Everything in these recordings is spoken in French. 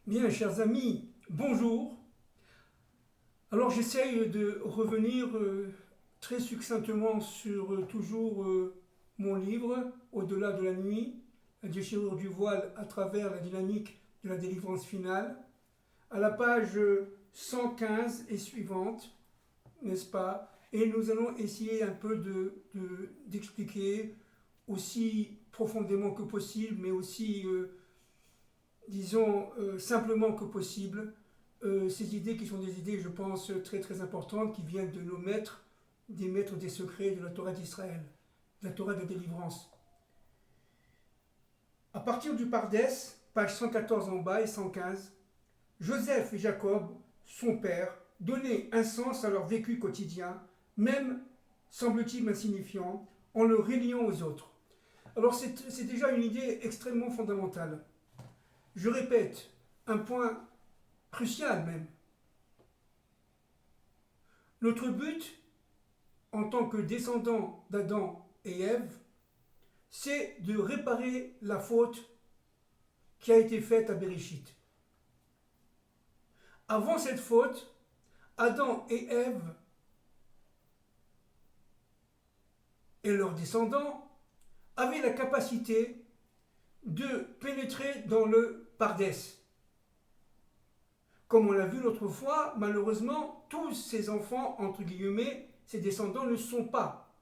Bien, chers amis, bonjour. Alors j'essaye de revenir très succinctement sur toujours mon livre, Au-delà de la nuit, la déchirure du voile à travers la dynamique de la délivrance finale, à la page 115 et suivante, n'est-ce pas? Et nous allons essayer un peu d'expliquer aussi profondément que possible, mais aussi disons, simplement que possible, ces idées qui sont des idées, je pense, très très importantes, qui viennent de nos maîtres, des maîtres des secrets de la Torah d'Israël, de la Torah de délivrance. À partir du Pardès, page 114 en bas et 115, Joseph et Jacob, son père, donnaient un sens à leur vécu quotidien, même, semble-t-il, insignifiant, en le reliant aux autres. Alors c'est déjà une idée extrêmement fondamentale. Je répète, un point crucial même. Notre but, en tant que descendants d'Adam et Ève, c'est de réparer la faute qui a été faite à Bereshit. Avant cette faute, Adam et Ève et leurs descendants avaient la capacité de pénétrer dans le Pardès. Comme on l'a vu l'autre fois, malheureusement, tous ces enfants, entre guillemets, ces descendants ne sont pas,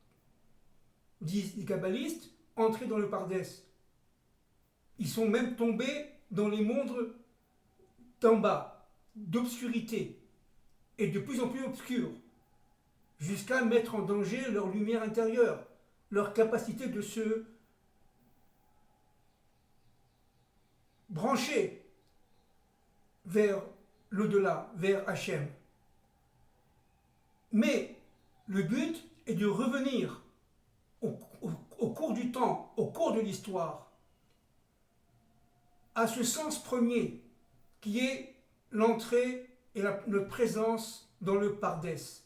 disent les kabbalistes, entrés dans le Pardès. Ils sont même tombés dans les mondes d'en bas, d'obscurité, et de plus en plus obscurs, jusqu'à mettre en danger leur lumière intérieure, leur capacité de se brancher vers l'au-delà, vers Hachem. Mais le but est de revenir au cours du temps, au cours de l'histoire, à ce sens premier qui est l'entrée et notre présence dans le Pardès.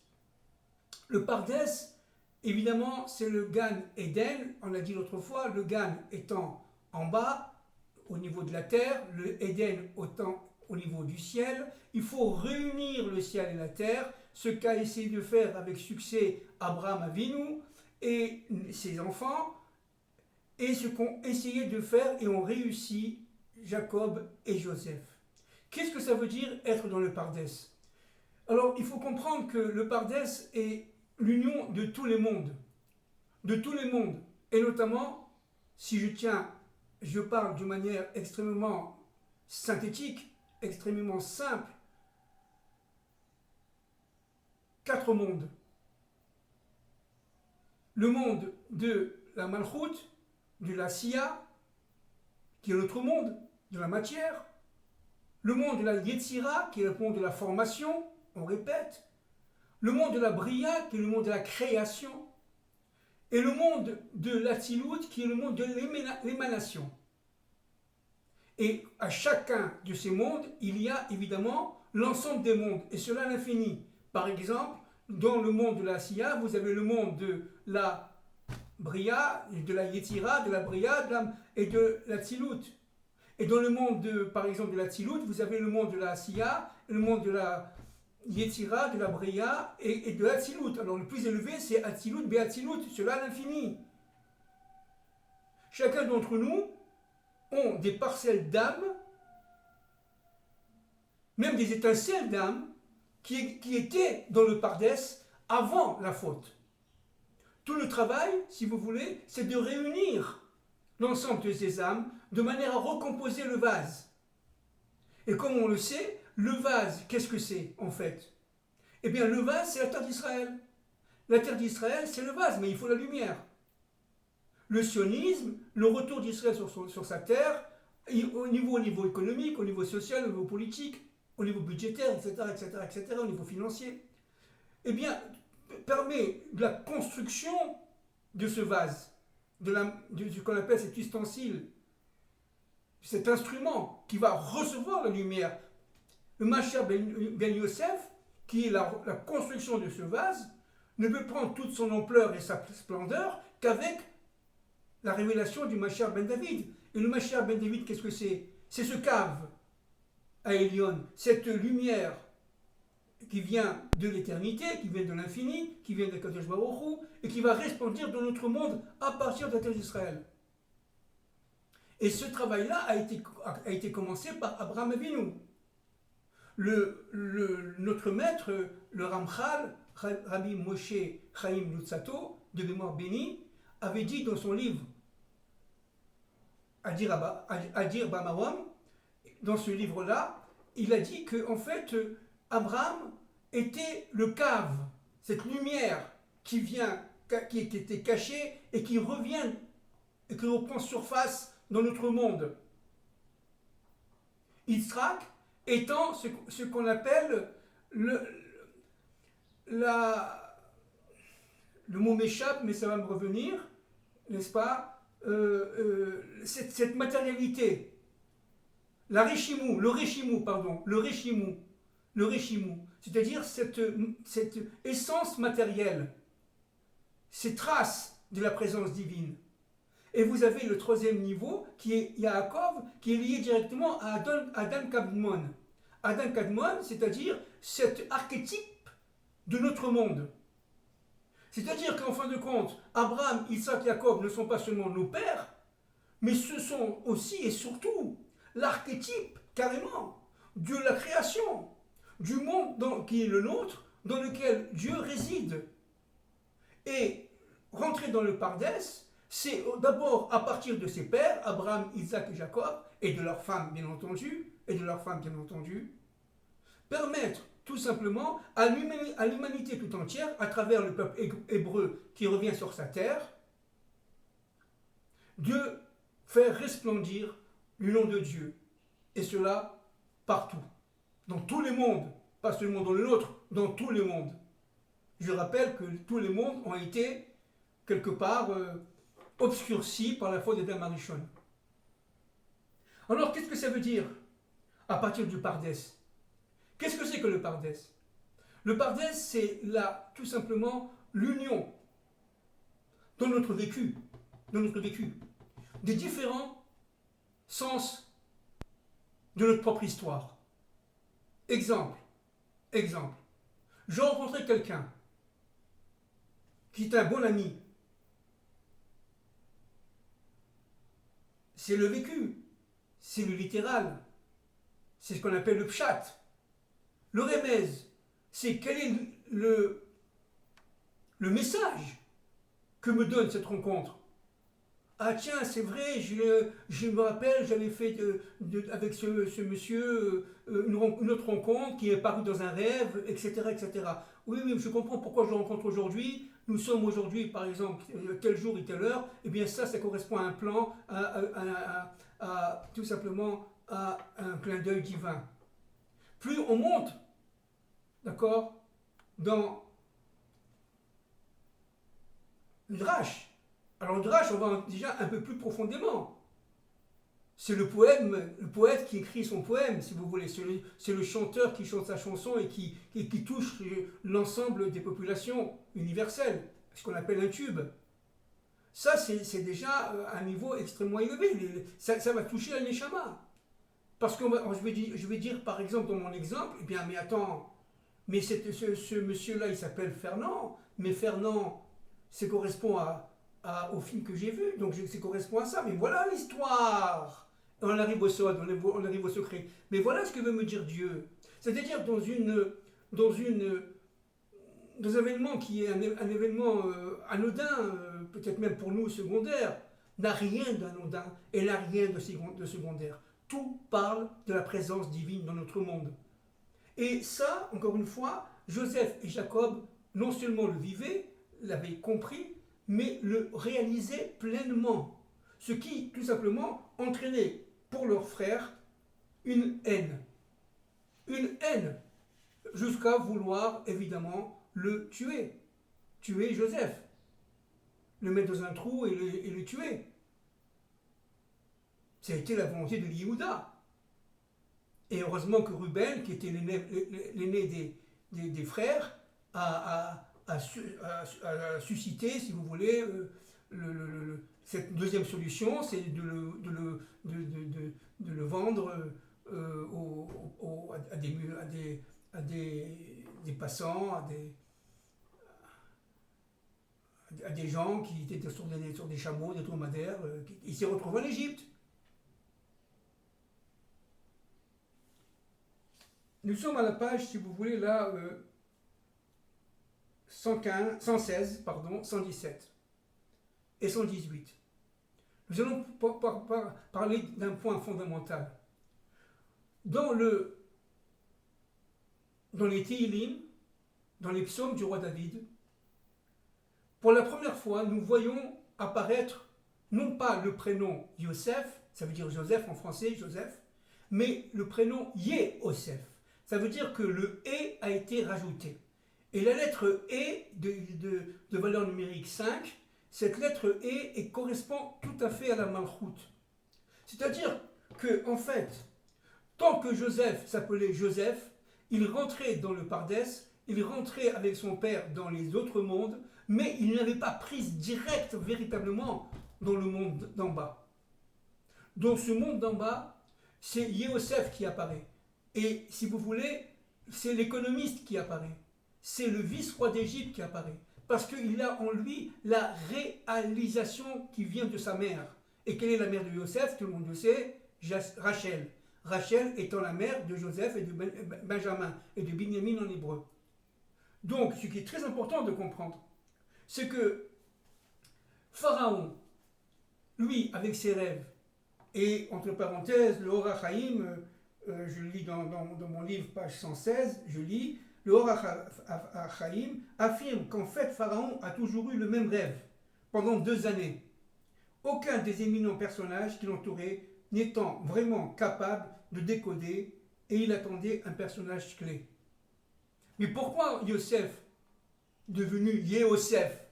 Le Pardès, évidemment, c'est le Gan Eden, on l'a dit l'autre fois, le Gan étant en bas, au niveau de la terre, le Eden étant au niveau du ciel. Il faut réunir le ciel et la terre, ce qu'a essayé de faire avec succès Abraham Avinu et ses enfants, et ce qu'ont essayé de faire et ont réussi Jacob et Joseph. Qu'est-ce que ça veut dire être dans le Pardès? Alors, il faut comprendre que le Pardès est l'union de tous les mondes. De tous les mondes. Et notamment, si je parle de manière extrêmement synthétique, extrêmement simple, 4 mondes. Le monde de la Malchut, de la Sia, qui est l'autre monde, de la matière. Le monde de la Yetzira, qui est le monde de la formation, on répète. Le monde de la Bria, qui est le monde de la création. Et le monde de l'Atzilut, qui est le monde de l'émanation. Et à chacun de ces mondes, il y a évidemment l'ensemble des mondes, et cela à l'infini. Par exemple, dans le monde de la Sia, vous avez le monde de la Bria, de la Yetzira, de la Bria et de la Tzilut. Et dans le monde, par exemple, de la Tzilut, vous avez le monde de la Sia, le monde de la Yetzira, de la Bria et de la Tzilut. Alors le plus élevé, c'est Atzilut, Beatzilut, cela à l'infini. Chacun d'entre nous ont des parcelles d'âme, même des étincelles d'âme, qui étaient dans le Pardès avant la faute. Tout le travail, si vous voulez, c'est de réunir l'ensemble de ces âmes de manière à recomposer le vase. Et comme on le sait, le vase, qu'est-ce que c'est en fait? Eh bien, le vase, c'est la terre d'Israël. La terre d'Israël, c'est le vase, mais il faut la lumière. Le sionisme, le retour d'Israël sur sa terre, au niveau économique, au niveau social, au niveau politique, au niveau budgétaire, etc., au niveau financier, eh bien, permet de la construction de ce vase, de ce qu'on appelle cet ustensile, cet instrument qui va recevoir la lumière. Le Mashiach ben Yosef, qui est la construction de ce vase, ne peut prendre toute son ampleur et sa splendeur qu'avec la révélation du Mashiach ben David. Et le Mashiach ben David, qu'est-ce que c'est? C'est ce cave. à Elion, cette lumière qui vient de l'éternité, qui vient de l'infini, qui vient de Kadosh Baruch Hu, et qui va resplendir dans notre monde à partir de la terre d'Israël. Et ce travail-là a été commencé par Abraham Avinu. Notre maître, le Ramchal, Rabbi Moshe Chaim Luzzatto, de mémoire bénie, avait dit dans son livre Adir Bamawam, dans ce livre-là, il a dit que en fait, Abraham était le cave, cette lumière qui était cachée et qui revient et qui reprend surface dans notre monde. Yitzhak étant ce qu'on appelle le mot m'échappe, mais ça va me revenir, n'est-ce pas, cette matérialité, le réchimou, c'est-à-dire cette essence matérielle, ces traces de la présence divine. Et vous avez le troisième niveau qui est Yaakov, qui est lié directement à Adam Kadmon. Adam Kadmon, c'est-à-dire cet archétype de notre monde. C'est-à-dire qu'en fin de compte, Abraham, Isaac, Jacob ne sont pas seulement nos pères, mais ce sont aussi et surtout l'archétype, carrément, de la création, du monde qui est le nôtre, dans lequel Dieu réside. Et rentrer dans le Pardès, c'est d'abord à partir de ses pères, Abraham, Isaac et Jacob, et de leurs femmes bien entendu, permettre tout simplement à l'humanité tout entière, à travers le peuple hébreu qui revient sur sa terre, de faire resplendir le nom de Dieu. Et cela partout, dans tous les mondes, pas seulement dans le nôtre, dans tous les mondes. Je rappelle que tous les mondes ont été quelque part obscurcis par la faute d'Adam Arishon. Alors qu'est-ce que ça veut dire à partir du Pardès? Qu'est-ce que c'est que le Pardès? Le Pardès, c'est là tout simplement l'union dans notre vécu, des différents sens de notre propre histoire. Exemple. J'ai rencontré quelqu'un qui est un bon ami. C'est le vécu, c'est le littéral, c'est ce qu'on appelle le pshat. Le remez, c'est quel est le message que me donne cette rencontre. Ah tiens, c'est vrai, je me rappelle, j'avais fait avec ce monsieur une autre rencontre qui est parue dans un rêve, etc., etc. Oui, je comprends pourquoi je le rencontre aujourd'hui. Nous sommes aujourd'hui, par exemple, tel jour et telle heure. Eh bien ça correspond à un plan, tout simplement à un clin d'œil divin. Plus on monte, d'accord, dans le drache. Alors le drache, on va déjà un peu plus profondément. C'est le poète qui écrit son poème, si vous voulez. C'est le chanteur qui chante sa chanson et qui touche l'ensemble des populations universelles, ce qu'on appelle un tube. Ça, c'est déjà un niveau extrêmement élevé. Ça va toucher la neshama. Parce que je vais dire, par exemple, dans mon exemple, eh bien, mais attends, mais ce monsieur-là, il s'appelle Fernand, mais Fernand, ça correspond au film que j'ai vu, donc ça correspond à ça. Mais voilà l'histoire. On arrive au sod, on arrive au secret. Mais voilà ce que veut me dire Dieu. C'est-à-dire dans un événement qui est un événement anodin, peut-être même pour nous secondaire, n'a rien d'anodin et n'a rien de secondaire. Tout parle de la présence divine dans notre monde. Et ça, encore une fois, Joseph et Jacob non seulement le vivaient, l'avaient compris, mais le réalisaient pleinement. Ce qui, tout simplement, entraînait pour leurs frères une haine. Une haine, jusqu'à vouloir, évidemment, le tuer. Tuer Joseph. Le mettre dans un trou et le tuer. Ça a été la volonté de Yehuda. Et heureusement que Ruben, qui était l'aîné des frères, a suscité, si vous voulez, cette deuxième solution, c'est de le vendre des passants, à des gens qui étaient sur des chameaux, des dromadaires. Il s'est retrouvé en Égypte. Nous sommes à la page, si vous voulez, là, 116, 117 et 118. Nous allons parler d'un point fondamental. Dans les Tehillim, dans les psaumes du roi David, pour la première fois, nous voyons apparaître non pas le prénom Yosef, ça veut dire Joseph en français, Joseph, mais le prénom Yehosef. Ça veut dire que le E a été rajouté. Et la lettre E de valeur numérique 5, cette lettre E correspond tout à fait à la malchoute. C'est-à-dire que, en fait, tant que Joseph s'appelait Joseph, il rentrait dans le Pardès, il rentrait avec son père dans les autres mondes, mais il n'avait pas prise directe véritablement dans le monde d'en bas. Dans ce monde d'en bas, c'est Yehosef qui apparaît. Et si vous voulez, c'est l'économiste qui apparaît. C'est le vice-roi d'Égypte qui apparaît. Parce qu'il a en lui la réalisation qui vient de sa mère. Et quelle est la mère de Yosef? Tout le monde le sait, Rachel. Rachel étant la mère de Joseph et de Benjamin et de Binyamin en hébreu. Donc, ce qui est très important de comprendre, c'est que Pharaon, lui, avec ses rêves, et entre parenthèses, le Or HaChaim, je lis dans mon livre, page 116, je lis, le Or HaChaim affirme qu'en fait, Pharaon a toujours eu le même rêve pendant 2 années. Aucun des éminents personnages qui l'entouraient n'étant vraiment capable de décoder, et il attendait un personnage clé. Mais pourquoi Yosef, devenu Yehosef,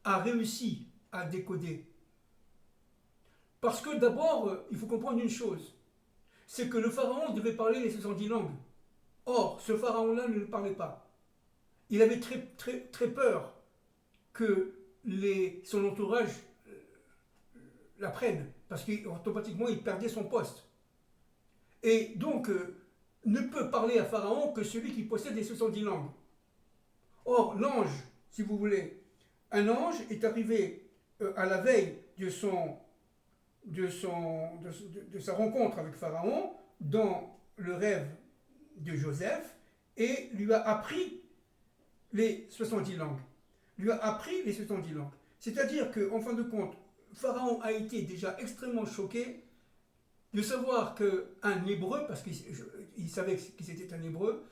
a réussi à décoder? Parce que d'abord, il faut comprendre une chose, c'est que le pharaon devait parler les 70 langues. Or, ce pharaon-là ne le parlait pas. Il avait très peur que son entourage l'apprenne, parce qu'automatiquement, il perdait son poste. Et donc, ne peut parler à Pharaon que celui qui possède les 70 langues. Or, l'ange, si vous voulez, un ange est arrivé à la veille de sa rencontre avec Pharaon dans le rêve de Joseph et lui a appris les 70 langues. C'est-à-dire qu'en fin de compte, Pharaon a été déjà extrêmement choqué de savoir qu'un hébreu, parce qu'il savait que c'était un hébreu,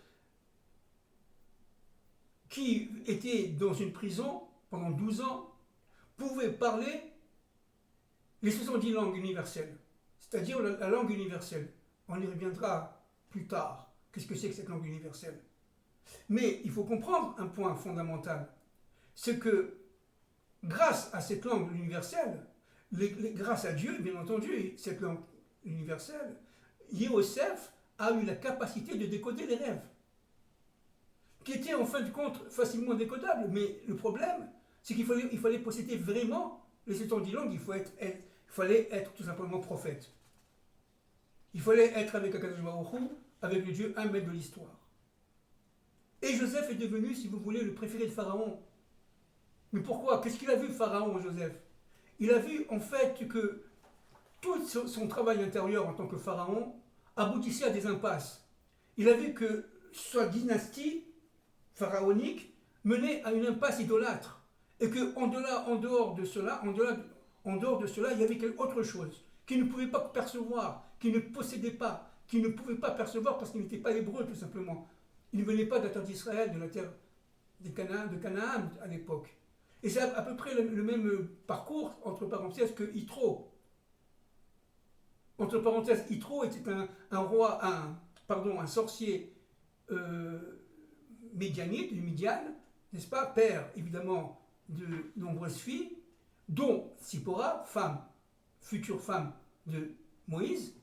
qui était dans une prison pendant 12 ans, pouvait parler les 70 langues universelles, c'est-à-dire la langue universelle. On y reviendra plus tard. Qu'est-ce que c'est que cette langue universelle? Mais il faut comprendre un point fondamental, c'est que grâce à cette langue universelle, grâce à Dieu, bien entendu, cette langue universelle, Yehosef a eu la capacité de décoder les rêves, qui étaient en fin de compte facilement décodables. Mais le problème, c'est qu'il fallait posséder vraiment les 70 langues, il fallait être tout simplement prophète. Il fallait être avec Akadosh Baruch Hu, avec le Dieu un maître de l'histoire. Et Joseph est devenu, si vous voulez, le préféré de Pharaon. Mais pourquoi? Qu'est-ce qu'il a vu, Pharaon, Joseph? Il a vu, en fait, que tout son travail intérieur en tant que Pharaon aboutissait à des impasses. Il a vu que sa dynastie pharaonique menait à une impasse idolâtre. Et qu'en dehors de cela, il y avait quelque autre chose qu'il ne pouvait pas percevoir, qu'il ne possédait pas, qu'il ne pouvait pas percevoir parce qu'il n'était pas hébreu, tout simplement. Il ne venait pas de la terre d'Israël, de la terre de Canaan à l'époque. Et c'est à peu près le même parcours, entre parenthèses, que Yitro. Entre parenthèses, Yitro était un sorcier médianite, du Midian, n'est-ce pas, père évidemment de nombreuses filles, dont Tsipora, future femme de Moïse.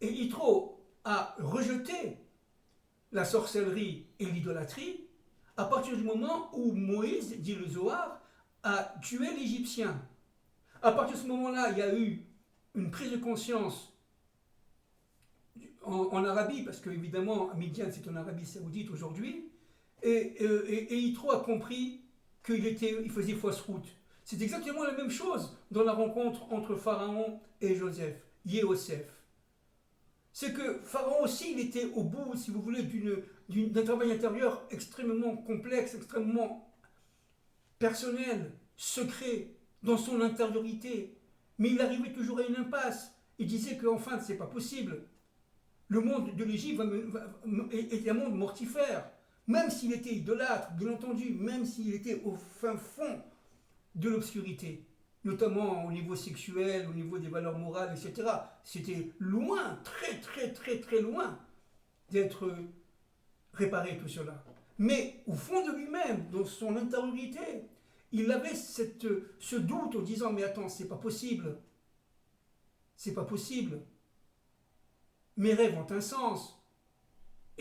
Et Yitro a rejeté la sorcellerie et l'idolâtrie à partir du moment où Moïse, dit le Zohar, a tué l'Égyptien. À partir de ce moment-là, il y a eu une prise de conscience en Arabie, parce qu'évidemment, Midian, c'est en Arabie Saoudite aujourd'hui, et Yitro a compris il faisait fausse route. C'est exactement la même chose dans la rencontre entre Pharaon et Joseph, Yosef. C'est que Pharaon aussi, il était au bout, si vous voulez, d'un travail intérieur extrêmement complexe, extrêmement personnel, secret, dans son intériorité. Mais il arrivait toujours à une impasse. Il disait qu'enfin, c'est pas possible. Le monde de l'Égypte est un monde mortifère. Même s'il était idolâtre, bien entendu, même s'il était au fin fond de l'obscurité, notamment au niveau sexuel, au niveau des valeurs morales, etc. C'était loin, très très très très loin d'être réparé tout cela. Mais au fond de lui-même, dans son intériorité, il avait ce doute en disant mais attends, c'est pas possible. C'est pas possible. Mes rêves ont un sens.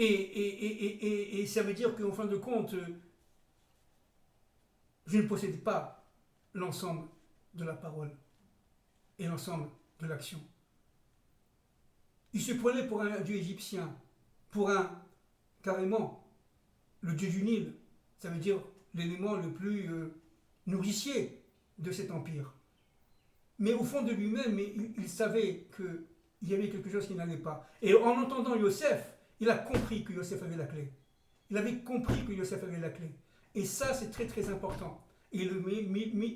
Et ça veut dire qu'en fin de compte, je ne possède pas l'ensemble de la parole et l'ensemble de l'action. Il se prenait pour un dieu égyptien, pour carrément, le dieu du Nil. Ça veut dire l'élément le plus nourricier de cet empire. Mais au fond de lui-même, il savait qu'il y avait quelque chose qui n'allait pas. Et en entendant Yosef, il a compris que Yosef avait la clé. Il avait compris que Yosef avait la clé. Et ça, c'est très très important. Et le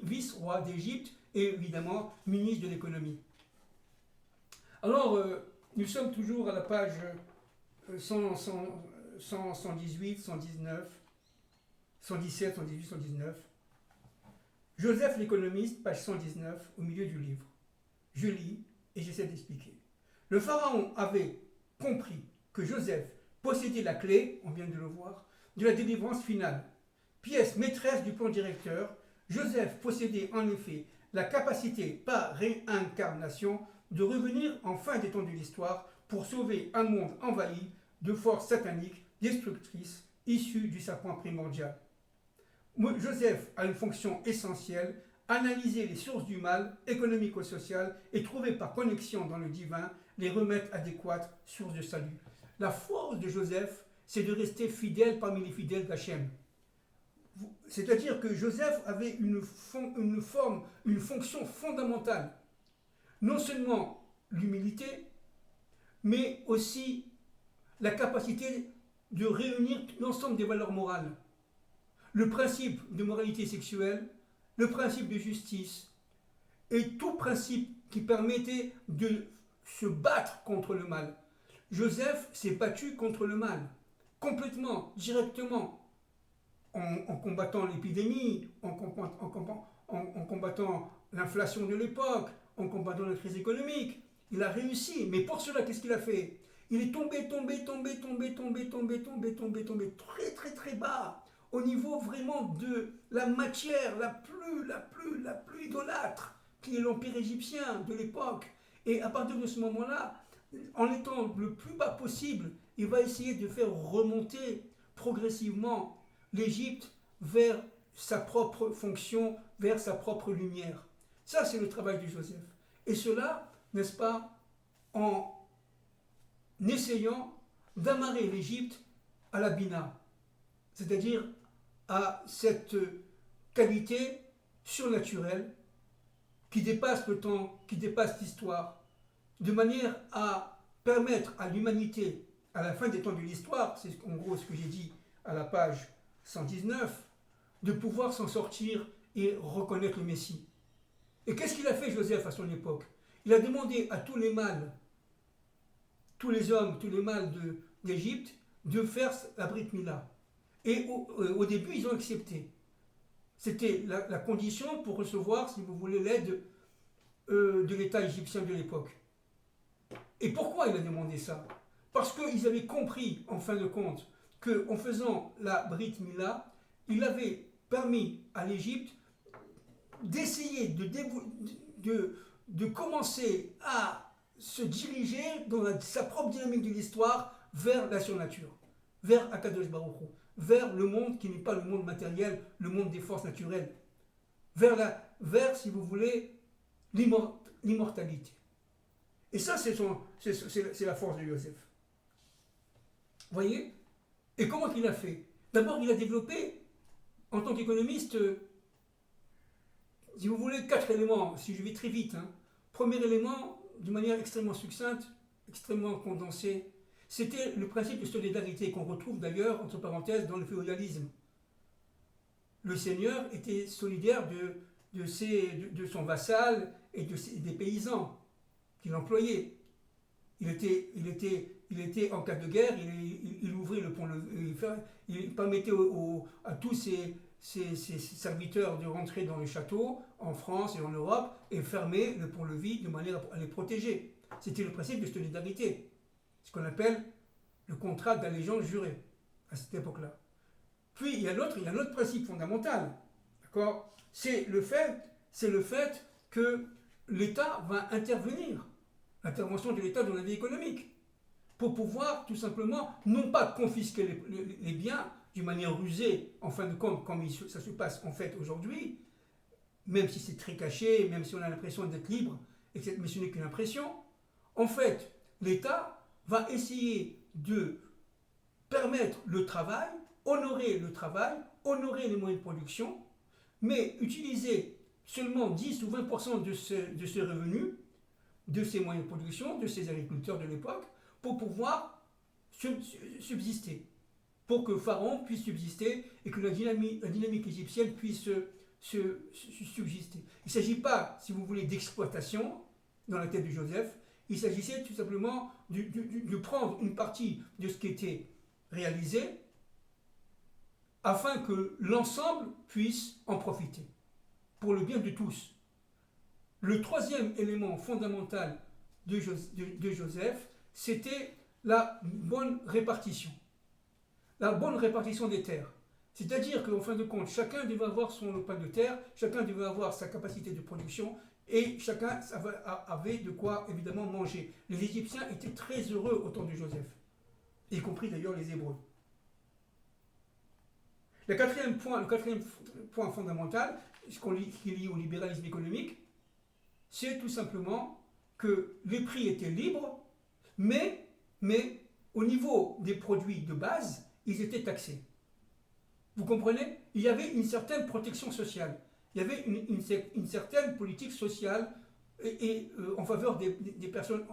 vice-roi d'Égypte est évidemment ministre de l'économie. Alors, nous sommes toujours à la page 118, 119, 117, 118, 119. Joseph l'économiste, page 119, au milieu du livre. Je lis et j'essaie d'expliquer. Le pharaon avait compris que Joseph possédait la clé, on vient de le voir, de la délivrance finale. Pièce maîtresse du plan directeur, Joseph possédait en effet la capacité par réincarnation de revenir en fin des temps de l'histoire pour sauver un monde envahi de forces sataniques destructrices issues du serpent primordial. Joseph a une fonction essentielle, analyser les sources du mal économico-social et trouver par connexion dans le divin les remèdes adéquats, sources de salut. La force de Joseph, c'est de rester fidèle parmi les fidèles d'Hachem. C'est-à-dire que Joseph avait une fonction fondamentale. Non seulement l'humilité, mais aussi la capacité de réunir l'ensemble des valeurs morales. Le principe de moralité sexuelle, le principe de justice, et tout principe qui permettait de se battre contre le mal. Joseph s'est battu contre le mal, complètement, directement, en combattant l'épidémie, en combattant l'inflation de l'époque, en combattant la crise économique. Il a réussi, mais pour cela, qu'est-ce qu'il a fait? Il est tombé très très très bas, au niveau vraiment de la matière la plus idolâtre, qui est l'empire égyptien de l'époque. Et à partir de ce moment-là, en étant le plus bas possible, il va essayer de faire remonter progressivement l'Égypte vers sa propre fonction, vers sa propre lumière. Ça, c'est le travail de Joseph. Et cela, n'est-ce pas, en essayant d'amarrer l'Égypte à la Bina, c'est-à-dire à cette qualité surnaturelle qui dépasse le temps, qui dépasse l'histoire, de manière à permettre à l'humanité, à la fin des temps de l'histoire, c'est en gros ce que j'ai dit à la page 119, de pouvoir s'en sortir et reconnaître le Messie. Et qu'est-ce qu'il a fait Joseph à son époque? Il a demandé à tous les mâles, tous les hommes, tous les mâles d'Égypte, de faire la Brit Mila. Et au début, ils ont accepté. C'était la condition pour recevoir, si vous voulez, l'aide de l'État égyptien de l'époque. Et pourquoi il a demandé ça? Parce qu'ils avaient compris, en fin de compte, qu'en faisant la Brit Mila, il avait permis à l'Égypte d'essayer de commencer à se diriger dans sa propre dynamique de l'histoire vers la surnature, vers Akadosh Baruch Hu, vers le monde qui n'est pas le monde matériel, le monde des forces naturelles, vers si vous voulez, l'immortalité. Et ça, c'est la force de Joseph. voyez? Et comment il a fait? D'abord, il a développé, en tant qu'économiste, si vous voulez, 4 éléments, si je vais très vite. Hein. Premier élément, d'une manière extrêmement succincte, extrêmement condensée, c'était le principe de solidarité qu'on retrouve d'ailleurs, entre parenthèses, dans le féodalisme. Le seigneur était solidaire de son vassal et des paysans qu'il employait. Il était en cas de guerre, il ouvrait le pont-levis, il permettait à tous ses serviteurs de rentrer dans le château, en France et en Europe, et fermer le pont-levis de manière à les protéger. C'était le principe de solidarité, ce qu'on appelle le contrat d'allégeance jurée, à cette époque-là. Puis il y a l'autre principe fondamental, d'accord? C'est le fait que l'État va intervenir, l'intervention de l'État dans la vie économique, pour pouvoir tout simplement, non pas confisquer les biens d'une manière rusée, en fin de compte, comme ça se passe en fait aujourd'hui, même si c'est très caché, même si on a l'impression d'être libre, mais ce n'est qu'une impression. En fait, l'État va essayer de permettre le travail, honorer les moyens de production, mais utiliser seulement 10 ou 20% de ce revenu, de ces moyens de production, de ces agriculteurs de l'époque, pour pouvoir subsister, pour que Pharaon puisse subsister et que la dynamique égyptienne puisse subsister. Il ne s'agit pas, si vous voulez, d'exploitation dans la tête de Joseph, il s'agissait tout simplement de prendre une partie de ce qui était réalisé afin que l'ensemble puisse en profiter, pour le bien de tous. Le troisième élément fondamental de Joseph, c'était la bonne répartition. La bonne répartition des terres. C'est-à-dire qu'en fin de compte, chacun devait avoir son lopin de terre, chacun devait avoir sa capacité de production, et chacun avait de quoi évidemment manger. Les Égyptiens étaient très heureux au temps de Joseph, y compris d'ailleurs les Hébreux. Le quatrième point fondamental, qui est lié au libéralisme économique, c'est tout simplement que les prix étaient libres, mais au niveau des produits de base, ils étaient taxés. Vous comprenez? Il y avait une certaine protection sociale, il y avait une certaine politique sociale en faveur des personnes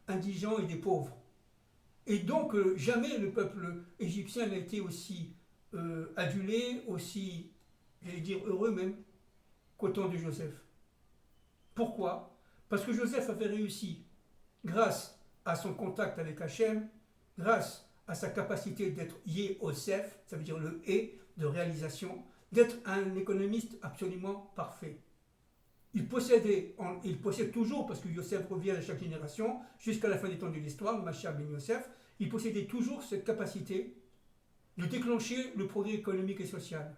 indigentes et des pauvres. Et donc, jamais le peuple égyptien n'a été aussi adulé, aussi, j'allais dire, heureux même, qu'au temps de Joseph. Pourquoi? Parce que Joseph avait réussi, grâce à son contact avec Hachem, grâce à sa capacité d'être Yé-Osef, ça veut dire le et de réalisation, d'être un économiste absolument parfait. Il possède toujours, parce que Yosef revient à chaque génération, jusqu'à la fin des temps de l'histoire, le Mashiach ben Yosef, il possédait toujours cette capacité de déclencher le progrès économique et social.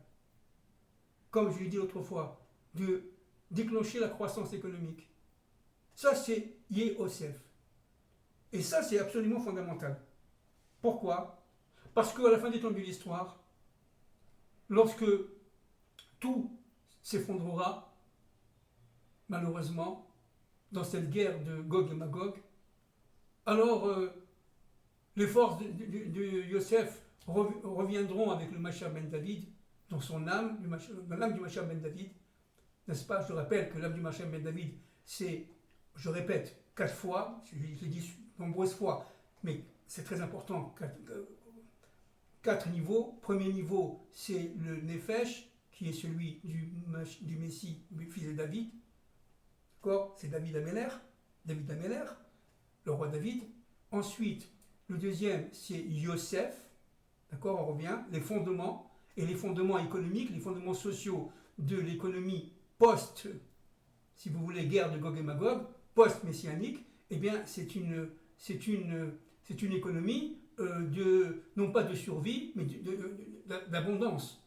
Comme je l'ai dit autrefois, de déclencher la croissance économique. Ça, c'est Yé-Osef. Et ça, c'est absolument fondamental. Pourquoi? Parce qu'à la fin des temps de l'histoire, lorsque tout s'effondrera, malheureusement, dans cette guerre de Gog et Magog, alors les forces de Yosef reviendront avec le Mashiach ben David dans son âme, dans l'âme du Mashiach ben David. N'est-ce pas? Je rappelle que l'âme du Mashiach ben David, c'est, je répète, 4 fois, je l'ai dit nombreuses fois, mais c'est très important, 4 niveaux. Premier niveau, c'est le Nefesh, qui est celui du Messie, du fils de David. D'accord? C'est David Améler, le roi David. Ensuite, le deuxième, c'est Yosef. D'accord? On revient. Les fondements, et les fondements économiques, les fondements sociaux de l'économie post, si vous voulez, guerre de Gog et Magog, post-messianique, eh bien, c'est une économie non pas de survie, mais d'abondance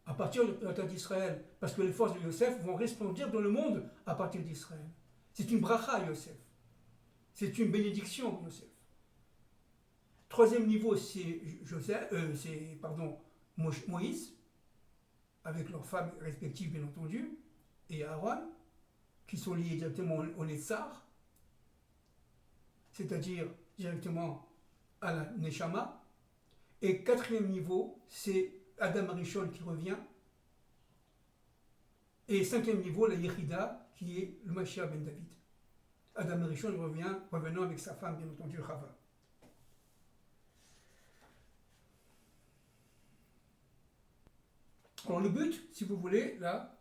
à partir de la terre d'Israël, parce que les forces de Yosef vont resplendir dans le monde à partir d'Israël. C'est une bracha, Yosef. C'est une bénédiction, Yosef. Troisième niveau, c'est Moïse, avec leurs femmes respectives, bien entendu, et Aaron, qui sont liés directement au Netzar, c'est-à-dire directement à la Neshama, Et quatrième niveau, c'est Adam Arishon qui revient. Et cinquième niveau, la Yechida, qui est le Mashiach ben David. Adam Arishon revenant avec sa femme, bien entendu, Chava. Alors le but, si vous voulez, là,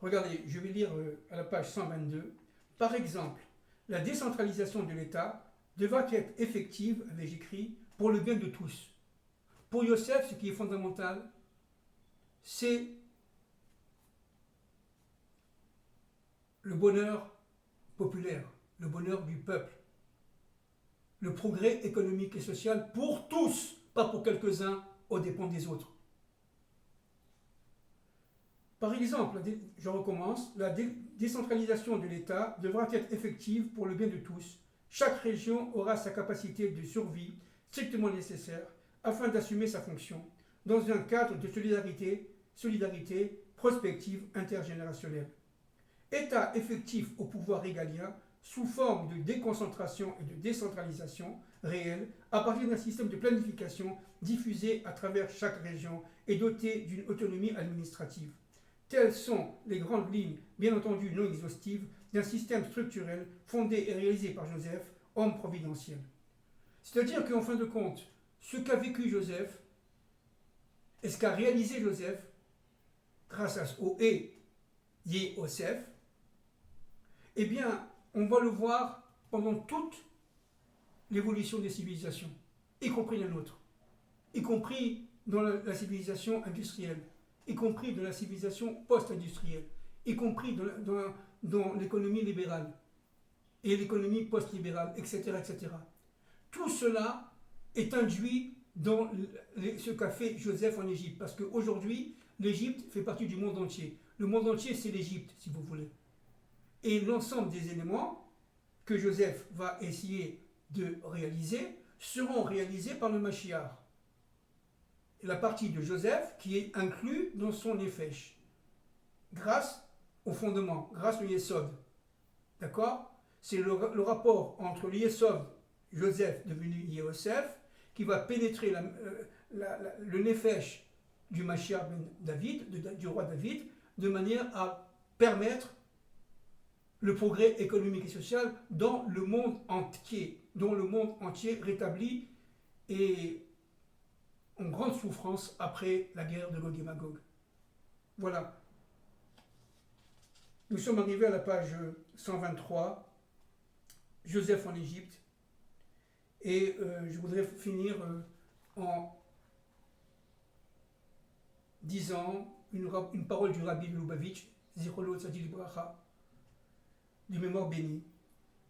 regardez, je vais lire à la page 122. Par exemple, la décentralisation de l'État devra être effective, avais-je écrit, pour le bien de tous. Pour Yosef, ce qui est fondamental, c'est le bonheur populaire, le bonheur du peuple, le progrès économique et social pour tous, pas pour quelques-uns aux dépens des autres. Par exemple, je recommence, la décentralisation de l'État devra être effective pour le bien de tous. Chaque région aura sa capacité de survie strictement nécessaire afin d'assumer sa fonction dans un cadre de solidarité prospective intergénérationnelle. État effectif au pouvoir régalien sous forme de déconcentration et de décentralisation réelle à partir d'un système de planification diffusé à travers chaque région et doté d'une autonomie administrative. Telles sont les grandes lignes, bien entendu non exhaustives, d'un système structurel fondé et réalisé par Joseph, homme providentiel. C'est-à-dire qu'en fin de compte, ce qu'a vécu Joseph et ce qu'a réalisé Joseph, grâce au Yosef, eh bien, on va le voir pendant toute l'évolution des civilisations, y compris la nôtre, y compris dans la civilisation industrielle, y compris dans la civilisation post-industrielle, y compris dans l'économie libérale et l'économie post-libérale, etc., etc. Tout cela est induit dans ce qu'a fait Joseph en Égypte, parce qu'aujourd'hui, l'Égypte fait partie du monde entier. Le monde entier, c'est l'Égypte, si vous voulez. Et l'ensemble des éléments que Joseph va essayer de réaliser seront réalisés par le Mashiach. La partie de Joseph qui est inclue dans son Nefesh, grâce au fondement, grâce au Yesod. D'accord? C'est le rapport entre le Yesod, Joseph devenu Yosef, qui va pénétrer le Nefesh du Mashiach ben David, du roi David, de manière à permettre le progrès économique et social dans le monde entier rétabli et en grande souffrance après la guerre de Gog et Magog. Voilà. Nous sommes arrivés à la page 123, Joseph en Égypte, et je voudrais finir en disant une parole du Rabbi de Lubavitch, Zichrono Tzadik Bracha, du mémoire béni,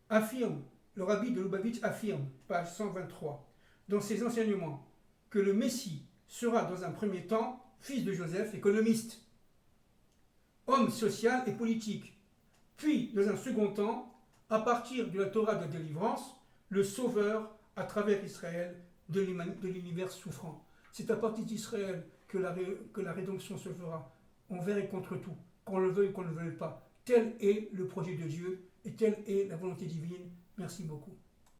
le Rabbi de Lubavitch affirme, page 123, dans ses enseignements, que le Messie sera dans un premier temps fils de Joseph, économiste, homme social et politique, puis dans un second temps, à partir de la Torah de délivrance, le sauveur à travers Israël de l'univers souffrant. C'est à partir d'Israël que la rédemption se fera, envers et contre tout, qu'on le veuille ou qu'on ne le veuille pas. Tel est le projet de Dieu et telle est la volonté divine. Merci beaucoup.